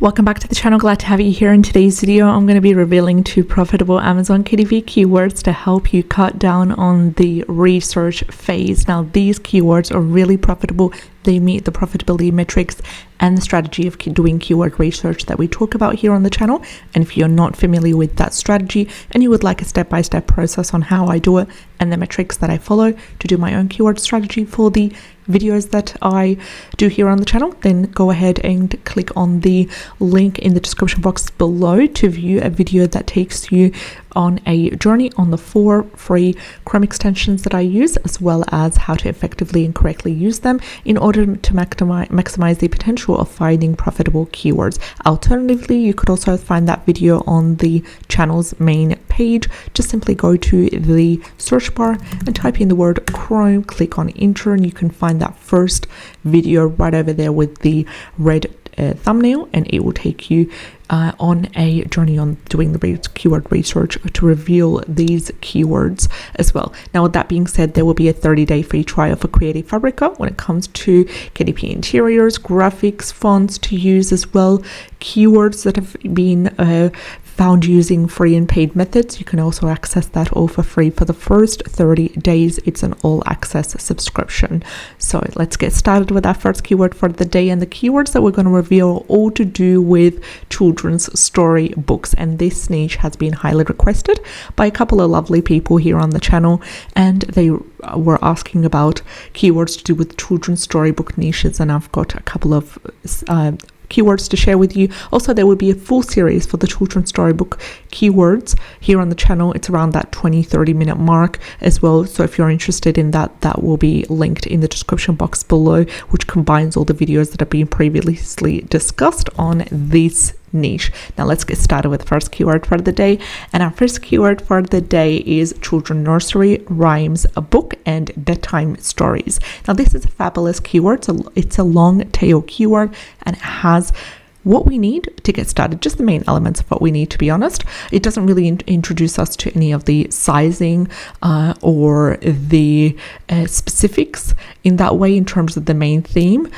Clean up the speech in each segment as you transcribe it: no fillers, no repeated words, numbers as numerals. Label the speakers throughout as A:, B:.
A: Welcome back to the channel. Glad to have you here. In today's video, I'm going to be revealing 2 profitable Amazon KDP keywords to help you cut down on the research phase. Now, these keywords are really profitable. They meet the profitability metrics and the strategy of doing keyword research that we talk about here on the channel. And if you're not familiar with that strategy and you would like a step-by-step process on how I do it and the metrics that I follow to do my own keyword strategy for the videos that I do here on the channel, then go ahead and click on the link in the description box below to view a video that takes you on a journey on the 4 free Chrome extensions that I use, as well as how to effectively and correctly use them in order to maximize the potential of finding profitable keywords. Alternatively, you could also find that video on the channel's main page. Just simply go to the search bar and type in the word Chrome, click on enter, and you can find that first video right over there with the red thumbnail, and it will take you on a journey on doing the keyword research to reveal these keywords as well. Now, with that being said, there will be a 30-day free trial for Creative Fabrica when it comes to KDP interiors, graphics, fonts to use as well, keywords that have been found using free and paid methods. You can also access that all for free for the first 30 days. It's an all-access subscription. So let's get started with our first keyword for the day, and the keywords that we're going to reveal are all to do with children's story books, and this niche has been highly requested by a couple of lovely people here on the channel, and they were asking about keywords to do with children's storybook niches, and I've got a couple of keywords to share with you. Also, there will be a full series for the children's storybook keywords here on the channel. It's around that 20-30 minute mark as well. So if you're interested in that, that will be linked in the description box below, which combines all the videos that have been previously discussed on this niche. Now let's get started with the first keyword for the day, and our first keyword for the day is children nursery rhymes, a book and bedtime stories. Now this is a fabulous keyword. So it's a long tail keyword and it has what we need to get started, just the main elements of what we need, to be honest. It doesn't really introduce us to any of the sizing or the specifics in that way in terms of the main theme.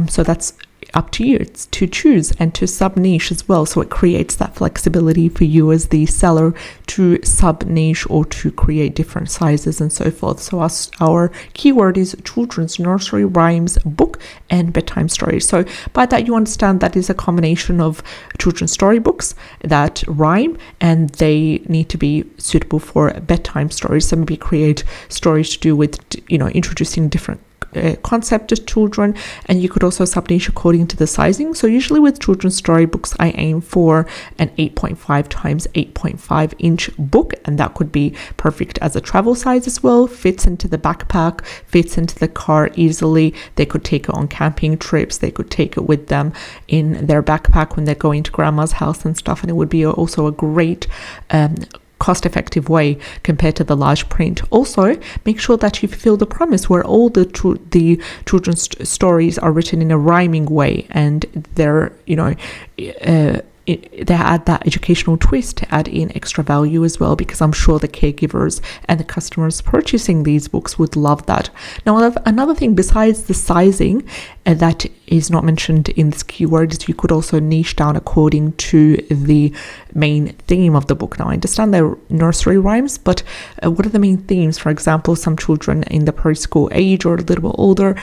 A: So that's up to you. It's to choose and to sub niche as well. So it creates that flexibility for you as the seller to sub niche or to create different sizes and so forth. So our keyword is children's nursery rhymes, book and bedtime stories. So by that you understand that is a combination of children's storybooks that rhyme, and they need to be suitable for bedtime stories. So maybe create stories to do with, introducing different concept to children, and you could also sub niche according to the sizing. So usually with children's storybooks, I aim for an 8.5 times 8.5 inch book, and that could be perfect as a travel size as well. Fits into the backpack, fits into the car easily. They could take it on camping trips, they could take it with them in their backpack when they're going to grandma's house and stuff, and it would be also a great cost-effective way compared to the large print. Also, make sure that you fulfill the promise where all the children's stories are written in a rhyming way, and they're they add that educational twist to add in extra value as well, because I'm sure the caregivers and the customers purchasing these books would love that. Now, another thing besides the sizing that is not mentioned in this keyword is you could also niche down according to the main theme of the book. Now, I understand they're nursery rhymes, but what are the main themes? For example, some children in the preschool age or a little bit older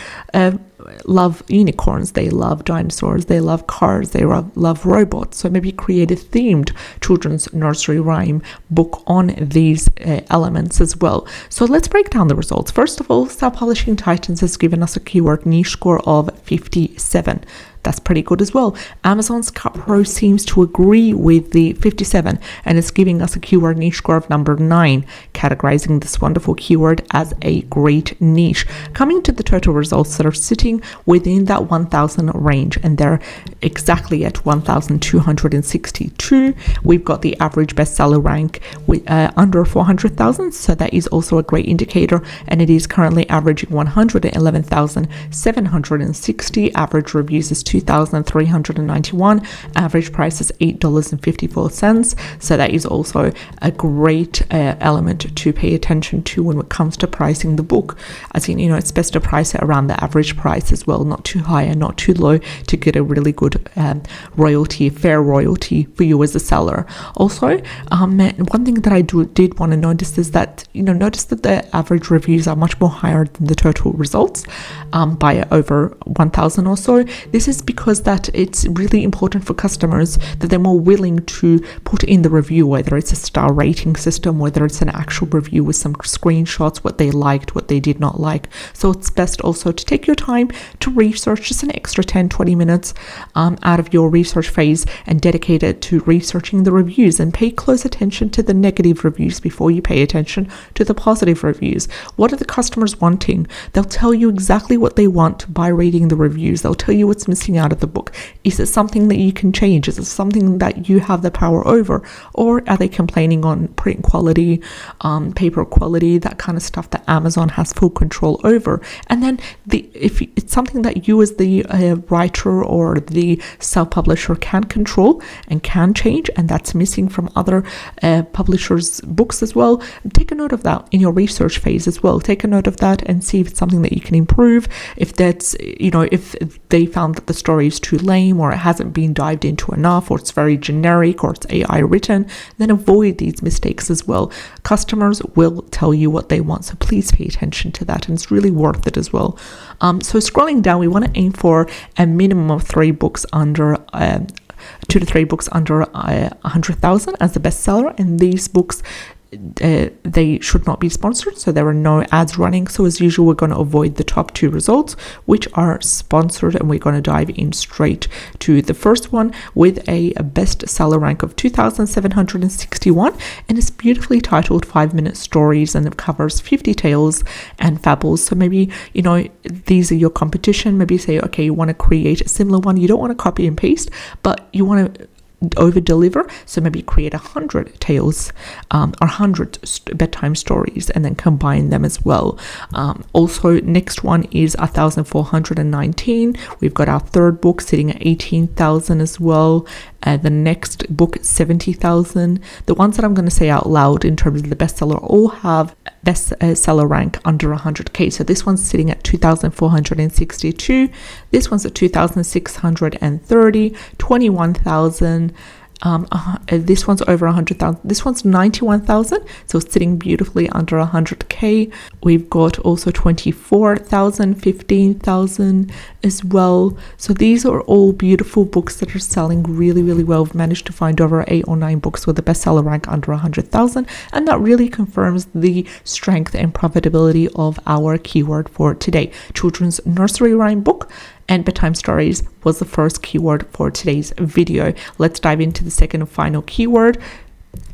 A: love unicorns, they love dinosaurs, they love cars, they love robots. So maybe create a themed children's nursery rhyme book on these elements as well. So let's break down the results. First of all, Self Publishing Titans has given us a keyword niche score of 57. That's pretty good as well. Amazon's Cut Pro seems to agree with the 57 and it's giving us a keyword niche score of number 9, categorizing this wonderful keyword as a great niche. Coming to the total results that are sitting within that 1,000 range, and they're exactly at 1,262. We've got the average bestseller rank with under 400,000, so that is also a great indicator, and it is currently averaging 111,760. Average reviews is $2,391. Average price is $8.54. So that is also a great element to pay attention to when it comes to pricing the book. As in, it's best to price it around the average price as well, not too high and not too low, to get a really good fair royalty for you as a seller. Also, one thing that I did want to notice is that, notice that the average reviews are much more higher than the total results by over 1,000 or so. This is because that it's really important for customers that they're more willing to put in the review, whether it's a star rating system, whether it's an actual review with some screenshots, what they liked, what they did not like. So it's best also to take your time to research, just an extra 10-20 minutes out of your research phase, and dedicate it to researching the reviews, and pay close attention to the negative reviews before you pay attention to the positive reviews. What are the customers wanting? They'll tell you exactly what they want by reading the reviews. They'll tell you what's missing out of the book. Is it something that you can change? Is it something that you have the power over? Or are they complaining on print quality, paper quality, that kind of stuff that Amazon has full control over? And then if it's something that you as the writer or the self-publisher can control and can change, and that's missing from other publishers' books as well, take a note of that in your research phase as well. Take a note of that and see if it's something that you can improve. If that's, if they found that the story is too lame, or it hasn't been dived into enough, or it's very generic, or it's AI written, then avoid these mistakes as well. Customers will tell you what they want, so please pay attention to that, and it's really worth it as well. So scrolling down, we want to aim for a minimum of 3 books under 2 to 3 books under 100,000 as the bestseller, and these books, they should not be sponsored, so there are no ads running. So as usual, we're going to avoid the top 2 results, which are sponsored, and we're going to dive in straight to the first one with a bestseller rank of 2,761, and it's beautifully titled 5-minute stories, and it covers 50 tales and fables. So maybe, these are your competition. Maybe say, okay, you want to create a similar one. You don't want to copy and paste, but you want to over deliver, so maybe create 100 tales or 100 bedtime stories and then combine them as well. Also, next one is 1,419. We've got our third book sitting at 18,000 as well. The next book, 70,000. The ones that I'm going to say out loud in terms of the bestseller all have bestseller rank under 100k. So this one's sitting at 2,462. This one's at 2,630, 21,000. This one's over 100,000. This one's 91,000, so it's sitting beautifully under 100k. We've got also 24,000, 15,000 as well. So these are all beautiful books that are selling really, really well. We've managed to find over 8 or 9 books with a bestseller rank under 100,000, and that really confirms the strength and profitability of our keyword for today. Children's nursery rhyme book and bedtime stories was the first keyword for today's video. Let's dive into the second and final keyword.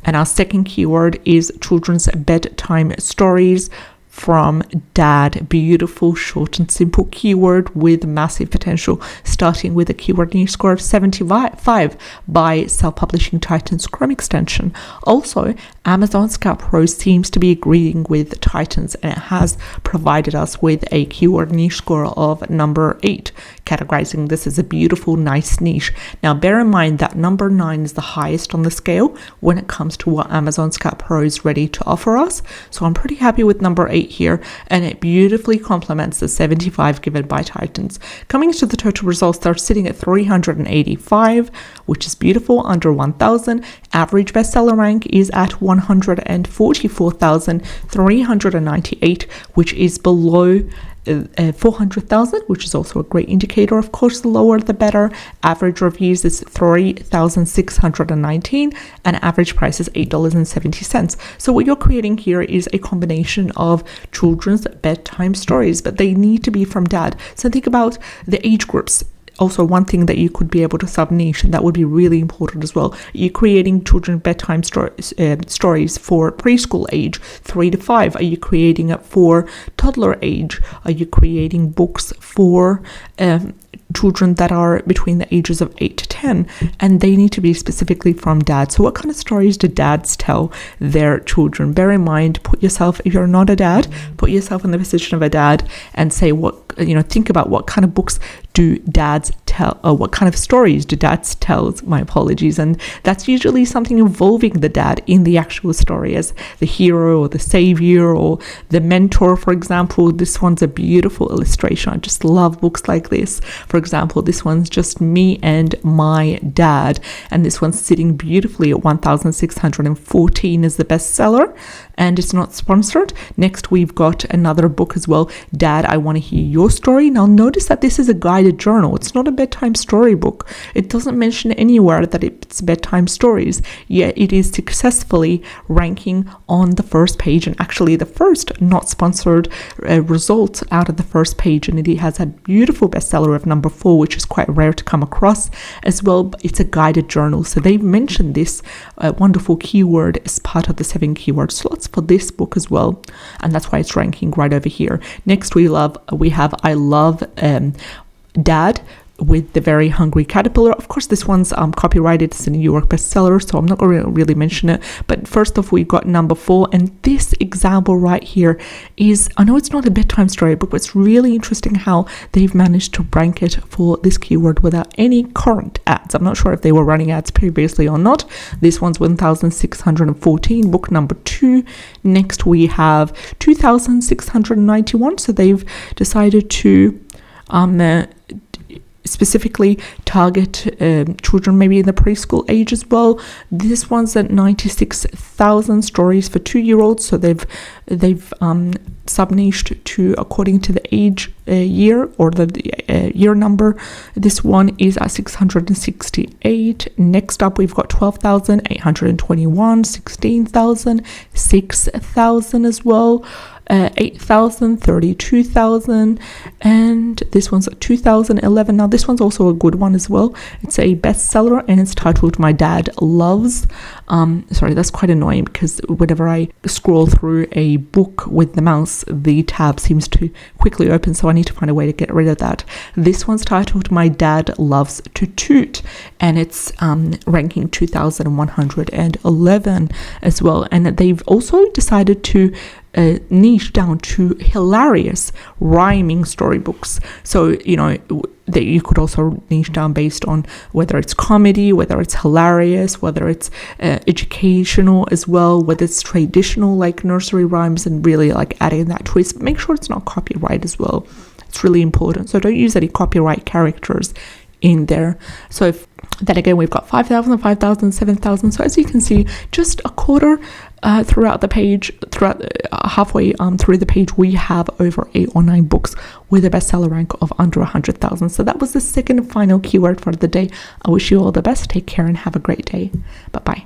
A: And our second keyword is children's bedtime stories from Dad. Beautiful, short and simple keyword with massive potential, starting with a keyword niche score of 75 by self-publishing Titans Chrome extension. Also, Amazon Scout Pro seems to be agreeing with Titans, and it has provided us with a keyword niche score of number 8, categorizing this as a beautiful, nice niche. Now, bear in mind that number 9 is the highest on the scale when it comes to what Amazon Scout Pro is ready to offer us. So I'm pretty happy with number 8 here, and it beautifully complements the 75 given by Titans. Coming to the total results, they're sitting at 385, which is beautiful, under 1,000. Average bestseller rank is at 144,398, which is below 400,000, which is also a great indicator. Of course, the lower the better. Average reviews is 3,619, and average price is $8.70. So what you're creating here is a combination of children's bedtime stories, but they need to be from Dad. So think about the age groups. Also, one thing that you could be able to sub-niche, and that would be really important as well. You're creating children's bedtime stories for preschool age 3 to 5. Are you creating it for toddler age? Are you creating books for children that are between the ages of 8 to 10? And they need to be specifically from Dad. So what kind of stories do dads tell their children? Bear in mind, put yourself, if you're not a dad, put yourself in the position of a dad and say, think about what kind of books do dads tell, what kind of stories do dads tell, my apologies, and that's usually something involving the dad in the actual story as the hero or the savior or the mentor. For example, this one's a beautiful illustration. I just love books like this. For example, this one's just me and my dad, and this one's sitting beautifully at 1614 is the bestseller, and it's not sponsored. Next, we've got another book as well, Dad, I Want to Hear Your Story. Now notice that this is a guided journal. It's not a bedtime story book. It doesn't mention anywhere that it's bedtime stories, yet it is successfully ranking on the first page, and actually the first not sponsored result out of the first page, and it has a beautiful bestseller of number 4, which is quite rare to come across as well. But it's a guided journal, so they've mentioned this wonderful keyword as part of the 7 keyword slots for this book as well, and that's why it's ranking right over here. Next, we have I Love Dad with the Very Hungry Caterpillar. Of course, this one's copyrighted. It's a New York bestseller, so I'm not going to really mention it. But first off, we've got number 4, and this example right here is, I know it's not a bedtime story book, but it's really interesting how they've managed to rank it for this keyword without any current ads. I'm not sure if they were running ads previously or not. This one's 1614, book number 2. Next, we have 2691. So they've decided to specifically target children maybe in the preschool age as well. This one's at 96,000 stories for 2-year-olds, so they've sub-niched to according to the age year or the year number. This one is at 668. Next up, we've got 12,821, 16,000, 6,000 as well, 8,000, 32,000, and this one's at 2011. Now this one's also a good one as well. It's a bestseller and it's titled My Dad Loves. Sorry, that's quite annoying because whenever I scroll through a book with the mouse, the tab seems to quickly open, so I need to find a way to get rid of that. This one's titled My Dad Loves to Toot, and it's ranking 2,111 as well. And they've also decided to niche down to hilarious rhyming storybooks. So, you know, that you could also niche down based on whether it's comedy, whether it's hilarious, whether it's educational as well, whether it's traditional like nursery rhymes, and really like adding that twist. Make sure it's not copyright as well. It's really important. So don't use any copyright characters in there. So if then again, we've got 5,000, 5,000, 7,000. So as you can see, just a quarter throughout the page, halfway through the page, we have over 8 or 9 books with a bestseller rank of under 100,000. So that was the second and final keyword for the day. I wish you all the best. Take care and have a great day. Bye-bye.